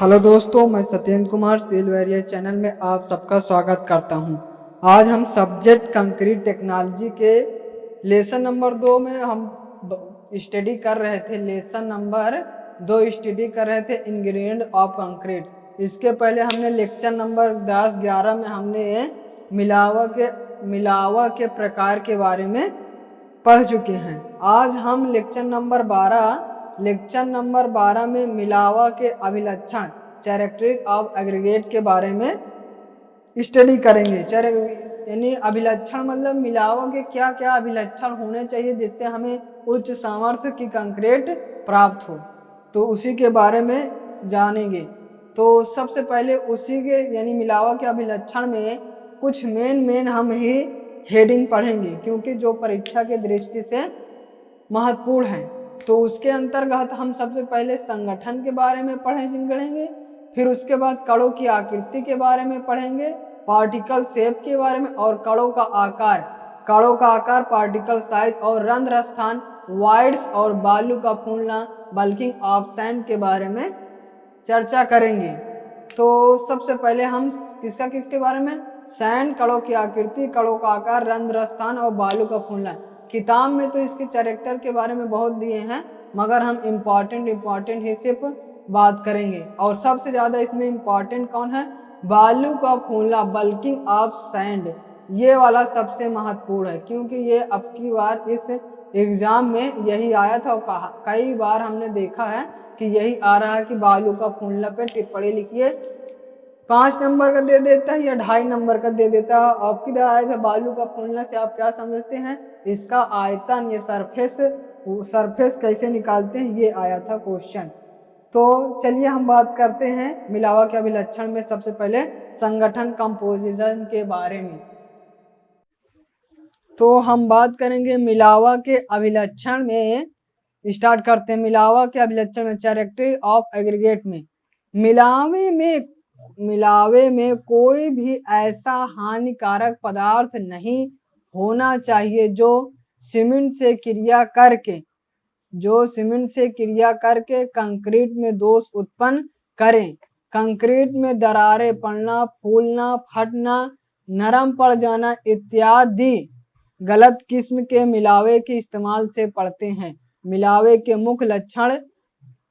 Hello दोस्तों, मैं सत्येंद्र कुमार सेल वैरियर चैनल में आप सबका स्वागत करता हूं। आज हम सब्जेक्ट कंक्रीट टेक्नोलॉजी के लेसन नंबर 2 में हम स्टडी कर रहे थे। लेसन नंबर 2 स्टडी कर रहे थे इंग्रेडिएंट ऑफ कंक्रीट। इसके पहले हमने लेक्चर नंबर 10-11 में हमने मिलावा के प्रकार के बारे में पढ़ चुके हैं। आज हम लेक्चर नंबर 12 में मिलावा के अभिलक्षण कैरेक्टरिस्टिक्स ऑफ एग्रीगेट के बारे में स्टडी करेंगे। यानी अभिलक्षण मतलब मिलावा के क्या क्या अभिलक्षण होने चाहिए जिससे हमें उच्च सामर्थ्य की कंक्रीट प्राप्त हो, तो उसी के बारे में जानेंगे। तो सबसे पहले उसी के यानी मिलावा के अभिलक्षण में कुछ मेन हम ही हेडिंग पढ़ेंगे, क्योंकि जो परीक्षा के दृष्टि से महत्वपूर्ण है। तो उसके अंतर्गत हम सबसे पहले संगठन के बारे में पढ़ेंगे, फिर उसके बाद कणों की आकृति के बारे में पढ़ेंगे, पार्टिकल शेप के बारे में, और कणों का आकार, पार्टिकल साइज और रंध्र स्थान, वाइड्स और बालू का फूलना, बल्किंग ऑफ सैंड के बारे में चर्चा करेंगे। तो सबसे पहले हम किसके बारे में, सैंड, कणों की आकृति, कणों का आकार, रंध्र स्थान और बालू का फूलना। किताब में तो इसके कैरेक्टर के बारे में बहुत दिए हैं, मगर हम इम्पोर्टेंट ही सिर्फ बात करेंगे। और सबसे ज्यादा इसमें इम्पोर्टेंट कौन है, बालू का फूलना, बल्किंग ऑफ सैंड, ये वाला सबसे महत्वपूर्ण है, क्योंकि ये अब की बार इस एग्जाम में यही आया था। और कई बार हमने देखा है कि यही आ रहा है कि बालू का फूलना पे टिप्पणी लिखिए, 5 नंबर का दे देता है या 2.5 नंबर का दे देता है। आपकी तरह आया था बालू का फूलना से आप क्या समझते हैं, इसका आयतन, ये सरफेस कैसे निकालते हैं, ये आया था क्वेश्चन। तो चलिए हम बात करते हैं मिलावा के अभिलक्षण में सबसे पहले संगठन कंपोजिशन के बारे में। तो हम बात करेंगे मिलावा के अभिलक्षण में, स्टार्ट करते हैं मिलावा के अभिलक्षण में। कैरेक्टर ऑफ एग्रीगेट में, मिलावे में कोई भी ऐसा हानिकारक पदार्थ नहीं होना चाहिए जो सीमेंट से क्रिया करके कंक्रीट में दोष उत्पन्न करें। कंक्रीट में दरारें पड़ना, फूलना, फटना, नरम पड़ जाना इत्यादि गलत किस्म के मिलावे के इस्तेमाल से पड़ते हैं। मिलावे के मुख्य लक्षण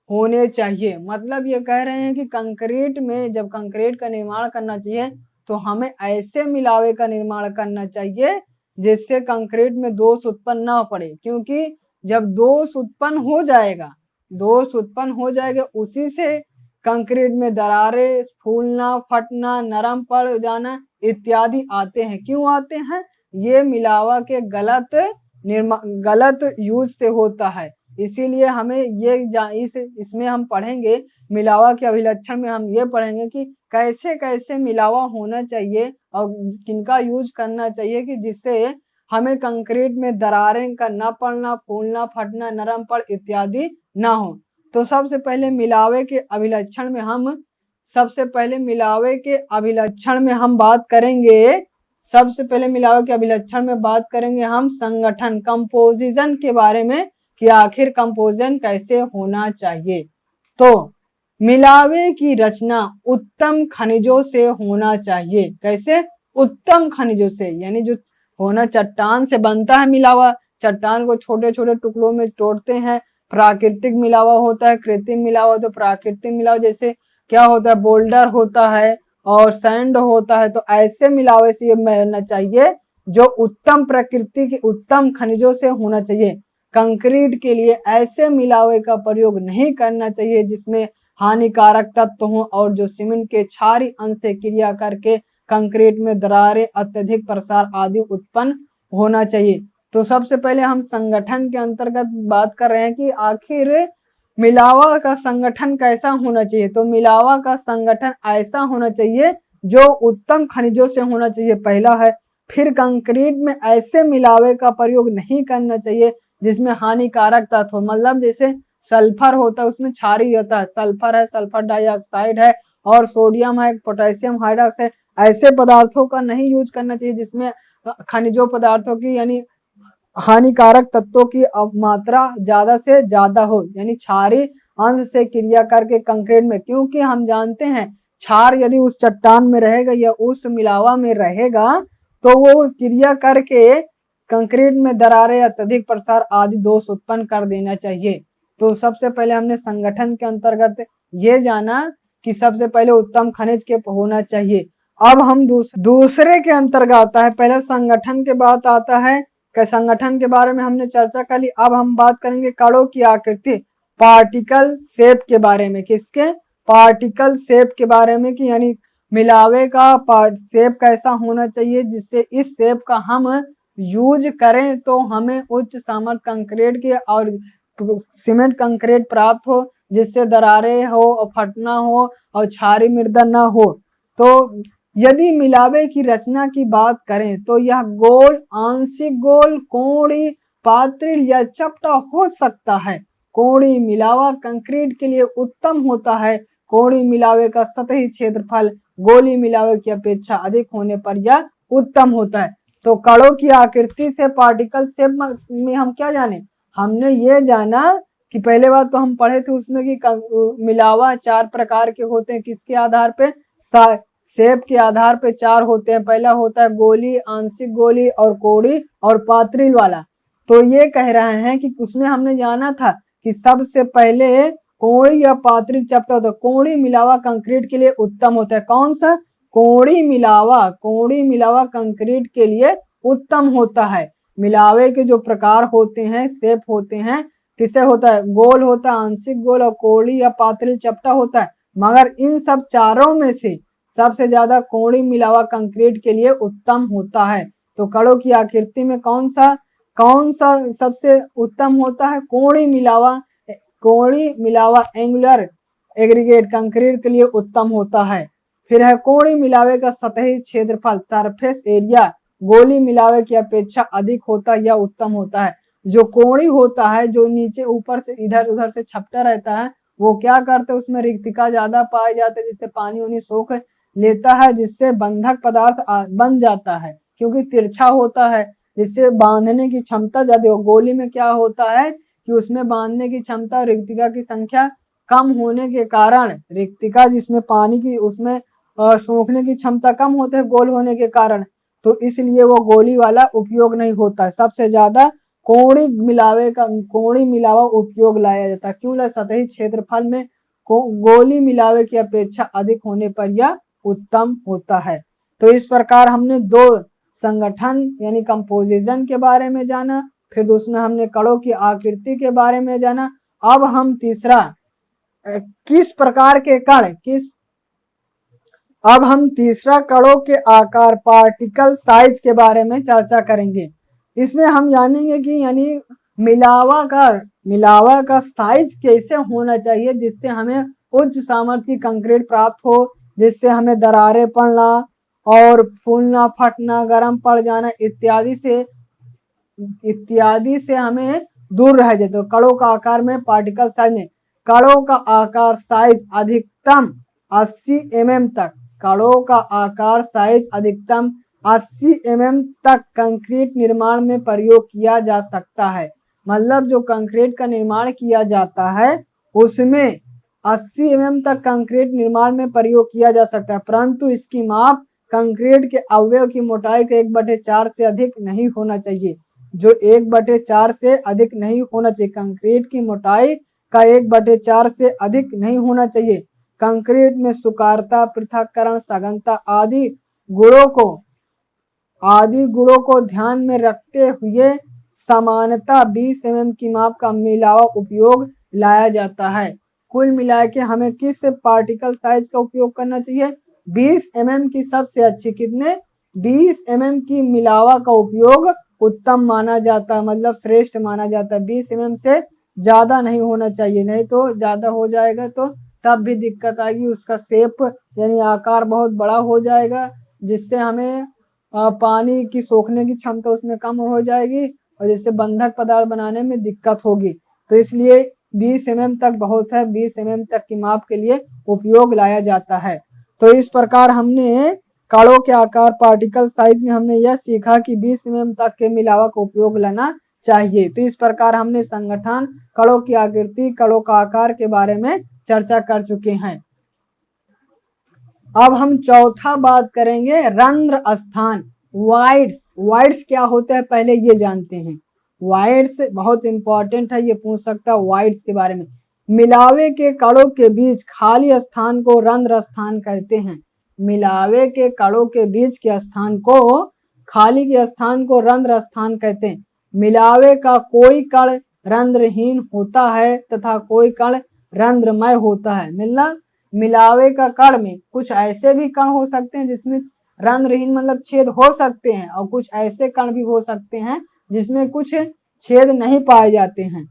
होने चाहिए, मतलब ये कह रहे हैं कि कंक्रीट में जब कंक्रीट का निर्माण करना चाहिए तो हमें ऐसे मिलावे का निर्माण करना चाहिए जिससे कंक्रीट में दोष उत्पन्न ना पड़े, क्योंकि जब दोष उत्पन्न हो जाएगा उसी से कंक्रीट में दरारें, फूलना, फटना, नरम पड़ जाना इत्यादि आते हैं। क्यों आते हैं, ये मिलावा के गलत यूज से होता है। इसीलिए हमें इसमें हम पढ़ेंगे मिलावा के अभिलक्षण में, हम ये पढ़ेंगे कि कैसे कैसे मिलावा होना चाहिए और किनका यूज करना चाहिए कि जिससे हमें कंक्रीट में दरारें का न पड़ना, फूलना, फटना, नरम पड़ इत्यादि ना हो। तो सबसे पहले मिलावे के अभिलक्षण में हम बात करेंगे हम संगठन कंपोजिशन के बारे में कि आखिर कंपोजिशन कैसे होना चाहिए। तो मिलावे की रचना उत्तम खनिजों से होना चाहिए। कैसे, उत्तम खनिजों से, यानी जो होना, चट्टान से बनता है मिलावा, चट्टान को छोटे छोटे टुकड़ों में तोड़ते हैं। प्राकृतिक मिलावा होता है, कृत्रिम मिलावा। तो प्राकृतिक मिलावा जैसे क्या होता है, बोल्डर होता है और सैंड होता है। तो ऐसे मिलावे से ये बनना चाहिए जो उत्तम प्रकृति के उत्तम खनिजों से होना चाहिए। कंक्रीट के लिए ऐसे मिलावे का प्रयोग नहीं करना चाहिए जिसमें हानिकारक तत्व हो और जो सीमेंट के क्षारीय अंश से क्रिया करके कंक्रीट में दरारें, अत्यधिक प्रसार आदि उत्पन्न होना चाहिए। तो सबसे पहले हम संगठन के अंतर्गत बात कर रहे हैं कि आखिर मिलावा का संगठन कैसा होना चाहिए। तो मिलावा का संगठन ऐसा होना चाहिए जो उत्तम खनिजों से होना चाहिए, पहला है। फिर कंक्रीट में ऐसे मिलावे का प्रयोग नहीं करना चाहिए जिसमें हानिकारक तत्व, मतलब जैसे सल्फर होता है, उसमें क्षारीय होता है, सल्फर है, सल्फर डाइऑक्साइड है, और सोडियम है, पोटेशियम हाइड्रोक्साइड, ऐसे पदार्थों का नहीं यूज करना चाहिए जिसमें खनिजों पदार्थों की यानी हानिकारक तत्वों की मात्रा ज्यादा से ज्यादा हो, यानी क्षारीय अंश से क्रिया करके कंक्रीट में, क्योंकि हम जानते हैं क्षार यदि उस चट्टान में रहेगा या उस मिलावा में रहेगा तो वो क्रिया करके कंक्रीट में दरारें, अत्यधिक प्रसार आदि दोष उत्पन्न कर देना चाहिए। तो सबसे पहले हमने संगठन के अंतर्गत ये जाना कि सबसे पहले उत्तम खनिज के होना चाहिए। अब हम दूसरे के अंतर्गत आता है, पहले संगठन के बाद आता है कि संगठन के बारे में हमने चर्चा कर ली। अब हम बात करेंगे कणों की आकृति, पार्टिकल शेप के बारे में। किसके? पार्टिकल शेप के बारे में, कि यानी मिलावे का शेप कैसा होना चाहिए जिससे इस शेप का हम यूज करें तो हमें उच्च सामर्थ्य कंक्रीट की और सीमेंट कंक्रीट प्राप्त हो, जिससे दरारें हो और फटना हो और क्षारीय मृदा न हो। तो यदि मिलावे की रचना की बात करें तो यह गोल, आंशिक गोल, कोणी, पात्रिल या चपटा हो सकता है। कोणी मिलावा कंक्रीट के लिए उत्तम होता है। कोणी मिलावे का सतही क्षेत्रफल गोली मिलावे की अपेक्षा अधिक होने पर यह उत्तम होता है। तो कणों की आकृति से पार्टिकल शेप में हम क्या जाने? हमने ये जाना कि पहले बात तो हम पढ़े थे उसमें कि मिलावा 4 प्रकार के होते हैं। किसके आधार पे? शेप के आधार पे 4 होते हैं। पहला होता है गोली, आंशिक गोली और कोणी और पात्रिल वाला। तो ये कह रहे हैं कि उसमें हमने जाना था कि सबसे पहले कोणी या पात्रिल चपटा होता है। कोणी मिलावा कंक्रीट के लिए उत्तम होता है। कौन सा? कोणी मिलावा। कोणी मिलावा कंक्रीट के लिए उत्तम होता है। मिलावे के जो प्रकार होते हैं, शेप होते हैं, किसे होता है? गोल होता है, आंशिक गोल और कोणी या पात्रिल चपटा होता है। मगर इन सब चारों में से सबसे ज्यादा कोणी मिलावा कंक्रीट के लिए उत्तम होता है। तो कणों की आकृति में कौन सा सबसे उत्तम होता है? कोणी मिलावा। कोणी मिलावा एंगुलर एग्रीगेट कंक्रीट के लिए उत्तम होता है। फिर है कोणी मिलावे का सतही क्षेत्रफल, सरफेस एरिया, गोली मिलावे की अपेक्षा अधिक होता है या उत्तम होता है। जो कोणी होता है, जो नीचे ऊपर से इधर उधर से छपटा रहता है, वो क्या करते हैं? उसमें रिक्तिका ज्यादा पाए जाते हैं, जिससे पानी उनी सोख लेता है, जिससे बंधक पदार्थ बन जाता है, क्योंकि तिरछा होता है, जिससे बांधने की क्षमता ज्यादा हो। गोली में क्या होता है कि उसमें बांधने की क्षमता और रिक्तिका की संख्या कम होने के कारण, रिक्तिका जिसमें पानी की उसमें सोखने की क्षमता कम होती है गोल होने के कारण, तो इसलिए वो गोली वाला उपयोग नहीं होता है। सबसे ज्यादा कोणी मिलावा उपयोग लाया जाता है। क्यों? सतही क्षेत्रफल में गोली मिलावे की अपेक्षा अधिक होने पर यह उत्तम होता है। तो इस प्रकार हमने 2 संगठन यानी कंपोजिशन के बारे में जाना, फिर दूसरा हमने कणों की आकृति के बारे में जाना। अब हम तीसरा किस प्रकार के कण अब हम तीसरा कणों के आकार, पार्टिकल साइज के बारे में चर्चा करेंगे। इसमें हम जानेंगे कि यानी मिलावा का साइज कैसे होना चाहिए जिससे हमें उच्च सामर्थ्य की कंक्रीट प्राप्त हो, जिससे हमें दरारें पड़ना और फूलना, फटना, गर्म पड़ जाना इत्यादि से हमें दूर रह जाए। तो कणों का आकार में, पार्टिकल साइज में, कणों का आकार साइज अधिकतम 80 mm तक, कणों का आकार साइज अधिकतम 80 mm तक कंक्रीट निर्माण में प्रयोग किया जा सकता है। मतलब जो कंक्रीट का निर्माण किया जाता है उसमें 80 mm तक कंक्रीट निर्माण में प्रयोग किया जा सकता है, परंतु इसकी माप कंक्रीट के अवयव की मोटाई के 1/4 से अधिक नहीं होना चाहिए। जो 1/4 से अधिक नहीं होना चाहिए, कंक्रीट की मोटाई का 1/4 से अधिक नहीं होना चाहिए। कंक्रीट में सुकारता, पृथक्करण, सघनता आदि गुणों को ध्यान में रखते हुए समानता 20 mm की माप का मिलावा उपयोग लाया जाता है। कुल मिला के हमें किस पार्टिकल साइज का उपयोग करना चाहिए? 20 mm की सबसे अच्छी, कितने? 20 mm की मिलावा का उपयोग उत्तम माना जाता है, मतलब श्रेष्ठ माना जाता है। 20 mm से ज्यादा नहीं होना चाहिए, नहीं तो ज्यादा हो जाएगा तो तब भी दिक्कत आएगी। उसका शेप यानी आकार बहुत बड़ा हो जाएगा, जिससे हमें पानी की सोखने की क्षमता उसमें कम हो जाएगी और जिससे बंधक पदार्थ बनाने में दिक्कत होगी। तो इसलिए 20 mm तक बहुत है, 20 mm तक की माप के लिए उपयोग लाया जाता है। तो इस प्रकार हमने कणों के आकार, पार्टिकल साइज में हमने यह सीखा कि 20 mm तक के मिलावा का उपयोग लाना चाहिए। तो इस प्रकार हमने संगठन, कणों की आकृति, कणों का आकार के बारे में चर्चा कर चुके हैं। अब हम चौथा बात करेंगे रंध्र स्थान, वाइड्स। वाइड्स क्या होता है पहले ये जानते हैं। वाइड्स बहुत इंपॉर्टेंट है, ये पूछ सकता है वाइड्स के बारे में। मिलावे के कणों के बीच खाली स्थान को रंध्र स्थान कहते हैं। मिलावे के कणों के बीच के स्थान को, खाली के स्थान को रंध्र स्थान कहते हैं। मिलावे का कोई कण रंध्रहीन होता है तथा कोई कण रंध्रमय होता है। मिलावे का कण में कुछ ऐसे भी कण हो सकते हैं जिसमें रंध्रहीन मतलब छेद हो सकते हैं, और कुछ ऐसे कण भी हो सकते हैं जिसमें कुछ छेद नहीं पाए जाते हैं।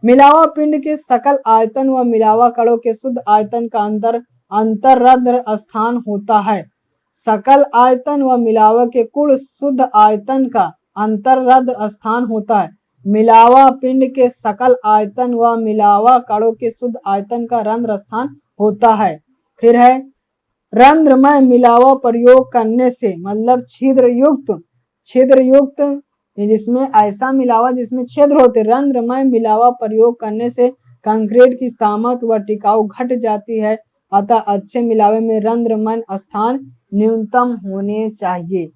मिलावा पिंड के सकल आयतन व मिलावा कणों के शुद्ध आयतन का अंतररंध्र स्थान होता है। सकल आयतन व मिलावा के कुल शुद्ध आयतन का अंतररंध्र स्थान होता है। मिलावा पिंड के सकल आयतन व मिलावा कणों के शुद्ध आयतन का रंध्र स्थान होता है। फिर है रंध्रमय मिलावा प्रयोग करने से, मतलब छिद्र युक्त जिसमें ऐसा मिलावा जिसमें छिद्र होते, रंध्रमय मिलावा प्रयोग करने से कंक्रीट की सामर्थ्य व टिकाऊ घट जाती है। अतः अच्छे मिलावे में रंध्रमय स्थान न्यूनतम होने चाहिए।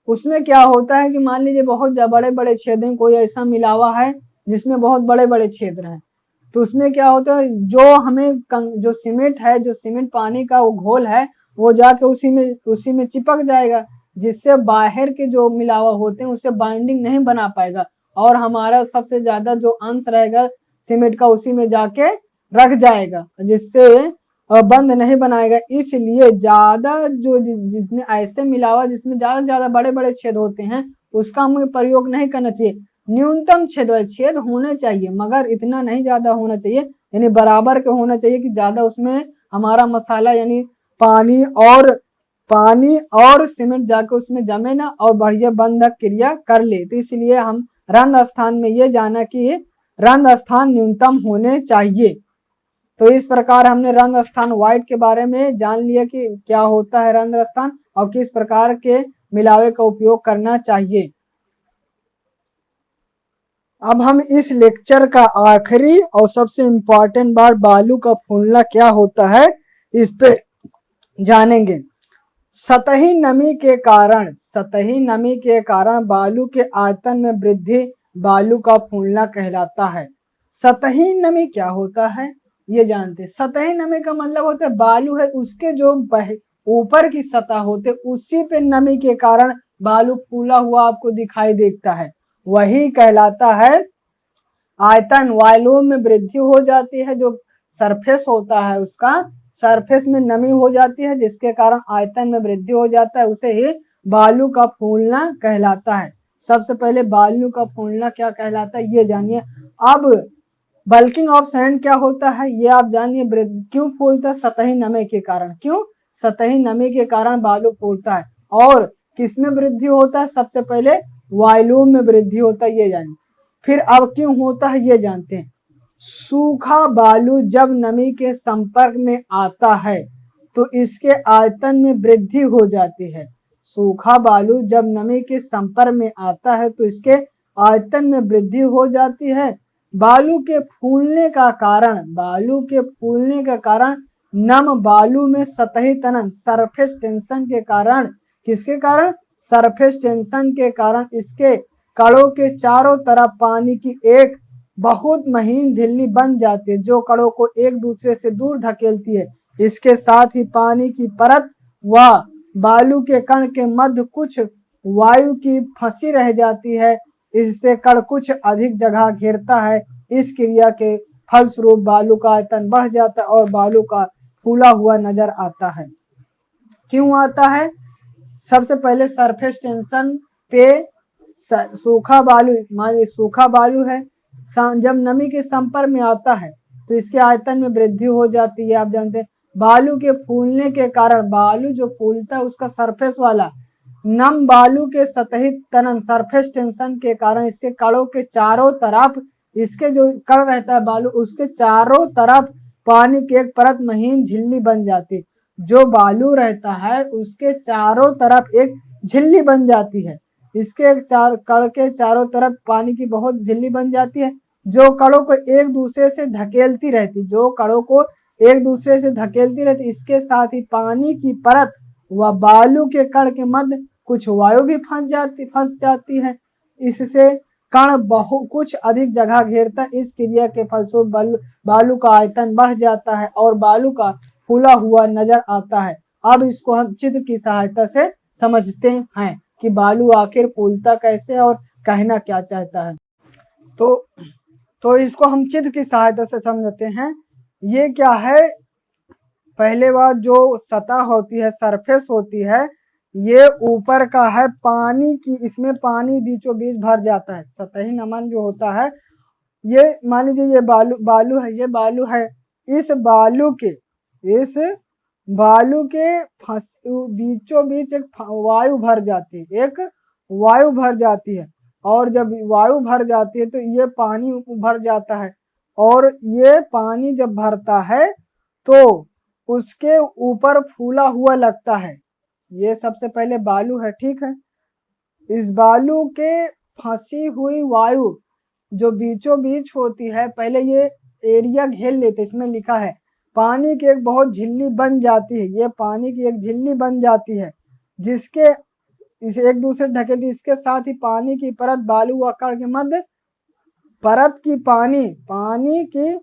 उसमें क्या होता है कि मान लीजिए बहुत बड़े बड़े छेद हैं, कोई ऐसा मिलावा है जिसमें बहुत बड़े बड़े छेद हैं, तो उसमें क्या होता है, जो हमें जो सीमेंट है, जो सीमेंट पानी का वो घोल है, वो जाके उसी में चिपक जाएगा, जिससे बाहर के जो मिलावा होते हैं उससे बाइंडिंग नहीं बना पाएगा, और हमारा सबसे ज्यादा जो अंश रहेगा सीमेंट का उसी में जाके रख जाएगा, जिससे बंद नहीं बनाएगा। इसलिए ज्यादा जो जिसमें ऐसे मिलावा जिसमें ज्यादा बड़े बड़े छेद होते हैं उसका हमें प्रयोग नहीं करना चाहिए। न्यूनतम छेद होने चाहिए, मगर इतना नहीं ज्यादा होना चाहिए, यानी बराबर के होना चाहिए कि ज्यादा उसमें हमारा मसाला यानी पानी और सीमेंट जाके उसमें जमे ना और बढ़िया बंधक क्रिया कर ले। तो इसलिए हम रंध्र स्थान में ये जाना कि रंध्र स्थान न्यूनतम होने चाहिए। तो इस प्रकार हमने रंध्र स्थान वाइड के बारे में जान लिया कि क्या होता है रंध्र स्थान और किस प्रकार के मिलावे का उपयोग करना चाहिए। अब हम इस लेक्चर का आखिरी और सबसे इम्पोर्टेंट बात बालू का फूलना क्या होता है इस पे जानेंगे। सतही नमी के कारण बालू के आयतन में वृद्धि बालू का फूलना कहलाता है। सतही नमी क्या होता है ये जानते हैं। सतही नमी का मतलब होता है बालू है उसके जो ऊपर की सतह होते उसी पे नमी के कारण बालू फूला हुआ आपको दिखाई देता है, वही कहलाता है आयतन। वॉल्यूम में वृद्धि हो जाती है, जो सरफेस होता है उसका सरफेस में नमी हो जाती है जिसके कारण आयतन में वृद्धि हो जाता है, उसे ही बालू का फूलना कहलाता है। सबसे पहले बालू का फूलना क्या कहलाता है ये जानिए। अब बल्किंग ऑफ सैंड क्या होता है ये आप जानिए। क्यों फूलता है? सतही नमी के कारण। क्यों? सतही नमी के कारण बालू फूलता है। और किसमें वृद्धि होता है? सबसे पहले वॉल्यूम में वृद्धि होता है, ये जानिए। फिर अब क्यों होता है ये जानते हैं। सूखा बालू जब नमी के संपर्क में आता है तो इसके आयतन में वृद्धि हो जाती है। सूखा बालू जब नमी के संपर्क में आता है तो इसके आयतन में वृद्धि हो जाती है। बालू के फूलने का कारण नम बालू में सतही तनन सरफेस टेंशन के कारण, किसके कारण? सरफेस टेंशन के कारण इसके कणों के चारों तरफ पानी की एक बहुत महीन झिल्ली बन जाती है जो कणों को एक दूसरे से दूर धकेलती है। इसके साथ ही पानी की परत व बालू के कण के मध्य कुछ वायु की फंसी रह जाती है, इससे कण कुछ अधिक जगह घेरता है। इस क्रिया के फलस्वरूप बालू का आयतन बढ़ जाता है और बालू का फूला हुआ नजर आता है। क्यों आता है? सबसे पहले सरफेस टेंशन पे सूखा बालू, मान लीजिए सूखा बालू है, जब नमी के संपर्क में आता है तो इसके आयतन में वृद्धि हो जाती है। आप जानते हैं बालू के फूलने के कारण, बालू जो फूलता है उसका सरफेस वाला नम बालू के सतही तनन सरफेस टेंशन के कारण इसके कणों के चारों तरफ, इसके जो कण रहता है बालू उसके चारों तरफ पानी की एक परत महीन झिल्ली बन जाती। जो बालू रहता है उसके चारों तरफ एक झिल्ली बन जाती है। इसके कण के चारों तरफ पानी की बहुत झिल्ली बन जाती है जो कणों को एक दूसरे से धकेलती रहती, इसके साथ ही पानी की परत व बालू के कण के मध्य कुछ वायु भी फंस जाती है। इससे कण कुछ अधिक जगह घेरता है। इस क्रिया के फलस्वरूप बालू का आयतन बढ़ जाता है और बालू का फूला हुआ नजर आता है। अब इसको हम चित्र की सहायता से समझते हैं कि बालू आखिर फूलता कैसे और कहना क्या चाहता है। तो इसको हम चित्र की सहायता से समझते हैं। ये क्या है, पहले बात जो सतह होती है, सरफेस होती है, ये ऊपर का है पानी की, इसमें पानी बीचों बीच भर जाता है। सतही नमन जो होता है, ये मान लीजिए ये बालू है, ये बालू है। इस बालू के बीचों बीच एक वायु भर जाती है और जब वायु भर जाती है तो ये पानी भर जाता है और ये पानी जब भरता है तो उसके ऊपर फूला हुआ लगता है। ये सबसे पहले बालू है, ठीक है। इस बालू के फंसी हुई वायु जो बीचों बीच होती है, पहले ये एरिया घेर लेते, इसमें लिखा है पानी की एक बहुत झिल्ली बन जाती है। ये पानी की एक झिल्ली बन जाती है जिसके इसे एक दूसरे ढकेलती, इसके साथ ही पानी की परत बालू व कण के मध्य पानी की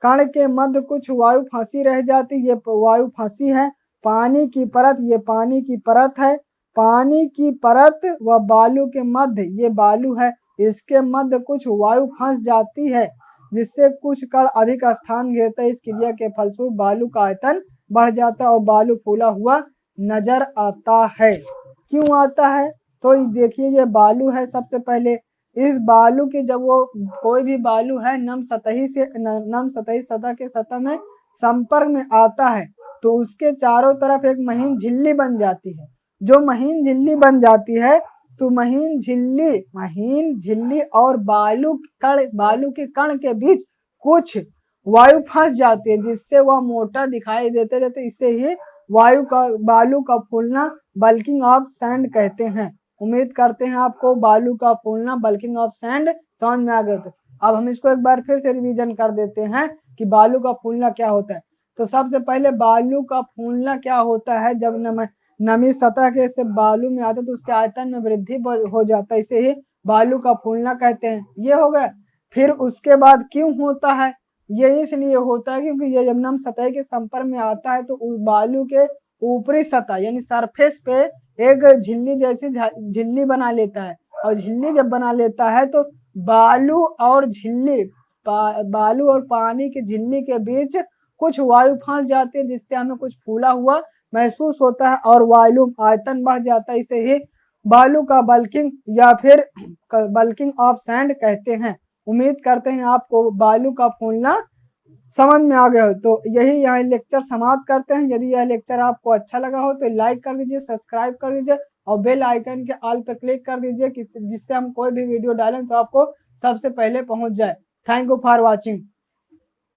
कण के मध्य कुछ वायु फंसी रह जाती। ये वायु फंसी है। पानी की परत, ये पानी की परत है। पानी की परत व बालू के मध्य, ये बालू है, इसके मध्य कुछ वायु फंस जाती है जिससे कुछ कण अधिक स्थान घेरता है। इस क्रिया के फलस्वरूप बालू का आयतन बढ़ जाता है और बालू फूला हुआ नजर आता है। क्यों आता है? तो देखिए ये बालू है। सबसे पहले इस बालू के जब वो कोई भी बालू है नम सतही सतह के सतह में संपर्क में आता है तो उसके चारों तरफ एक महीन झिल्ली बन जाती है। जो महीन झिल्ली बन जाती है तो महीन झिल्ली और बालू के कण के बीच कुछ वायु फंस जाती है जिससे वह मोटा दिखाई देते रहते। इसे ही बालू का फूलना बल्किंग ऑफ सैंड कहते हैं। उम्मीद करते हैं आपको बालू का फूलना बल्किंग ऑफ सैंड समझ में आ गया। अब हम इसको एक बार फिर से रिवीजन कर देते हैं कि बालू का फूलना क्या होता है। तो सबसे पहले बालू का फूलना क्या होता है, जब नमी सतह के से बालू में आता है तो उसके आयतन में वृद्धि हो जाता है। इसे ही बालू का फूलना कहते हैं। ये हो गया। फिर उसके बाद क्यों होता है, ये इसलिए होता है क्योंकि ये जब नम सतह के संपर्क में आता है तो बालू के ऊपरी सतह यानी सरफेस पे एक झिल्ली जैसी झिल्ली बना लेता है और झिल्ली जब बना लेता है तो बालू और पानी की झिल्ली के बीच कुछ वायु फंस जाती है जिससे हमें कुछ फूला हुआ महसूस होता है और वॉल्यूम आयतन बढ़ जाता है। इसे ही बालू का बल्किंग या फिर बल्किंग ऑफ सैंड कहते हैं। उम्मीद करते हैं आपको बालू का फूलना समझ में आ गया हो। तो यही यहाँ लेक्चर समाप्त करते हैं। यदि यह लेक्चर आपको अच्छा लगा हो तो लाइक कर दीजिए, सब्सक्राइब कर दीजिए और बेल आइकन के ऑल पर क्लिक कर दीजिए जिससे हम कोई भी वीडियो डालें तो आपको सबसे पहले पहुंच जाए। Thank you for watching.